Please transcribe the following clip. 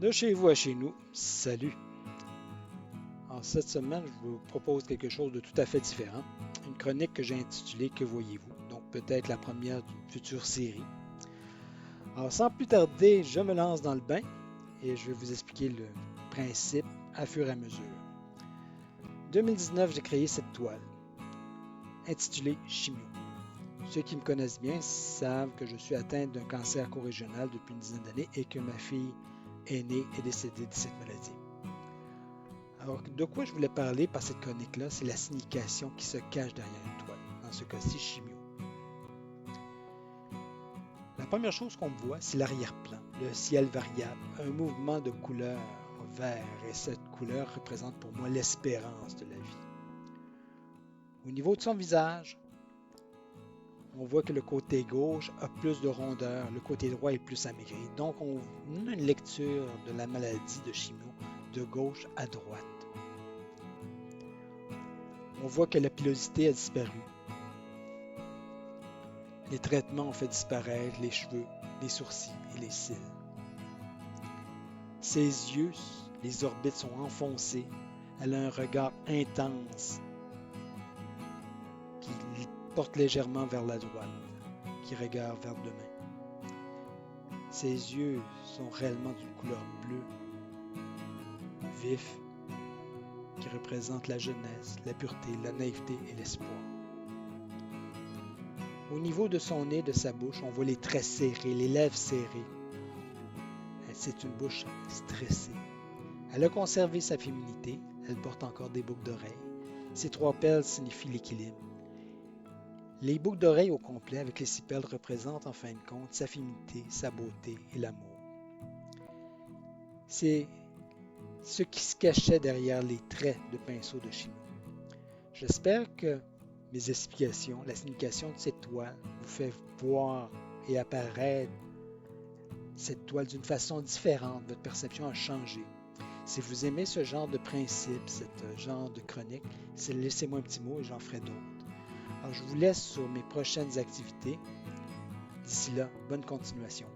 De chez vous à chez nous, salut! En cette semaine, je vous propose quelque chose de tout à fait différent. Une chronique que j'ai intitulée Que voyez-vous? Donc peut-être la première d'une future série. Alors sans plus tarder, je me lance dans le bain et je vais vous expliquer le principe à fur et à mesure. En 2019, j'ai créé cette toile intitulée Chimio. Ceux qui me connaissent bien savent que je suis atteint d'un cancer corégional depuis une dizaine d'années et que ma fille aînée est décédée de cette maladie. Alors, de quoi je voulais parler par cette chronique-là, c'est la signification qui se cache derrière une toile, dans ce cas-ci Chimio. La première chose qu'on voit, c'est l'arrière-plan, le ciel variable, un mouvement de couleur vert, et cette couleur représente pour moi l'espérance de la vie. Au niveau de son visage, on voit que le côté gauche a plus de rondeur, le côté droit est plus amaigri. Donc, on a une lecture de la maladie de Chimio de gauche à droite. On voit que la pilosité a disparu. Les traitements ont fait disparaître les cheveux, les sourcils et les cils. Ses yeux, les orbites sont enfoncées. Elle a un regard intense qui porte légèrement vers la droite, qui regarde vers demain. Ses yeux sont réellement d'une couleur bleue, vif, qui représente la jeunesse, la pureté, la naïveté et l'espoir. Au niveau de son nez, de sa bouche, on voit les traits serrés, les lèvres serrées. C'est une bouche stressée. Elle a conservé sa féminité, elle porte encore des boucles d'oreilles. Ces 3 perles signifient l'équilibre. Les boucles d'oreilles au complet avec les 6 perles représentent en fin de compte sa féminité, sa beauté et l'amour. C'est ce qui se cachait derrière les traits de pinceau de Chimio. J'espère que mes explications, la signification de cette toile vous fait voir et apparaître cette toile d'une façon différente. Votre perception a changé. Si vous aimez ce genre de principe, ce genre de chronique, laissez-moi un petit mot et j'en ferai d'autres. Alors, je vous laisse sur mes prochaines activités. D'ici là, bonne continuation.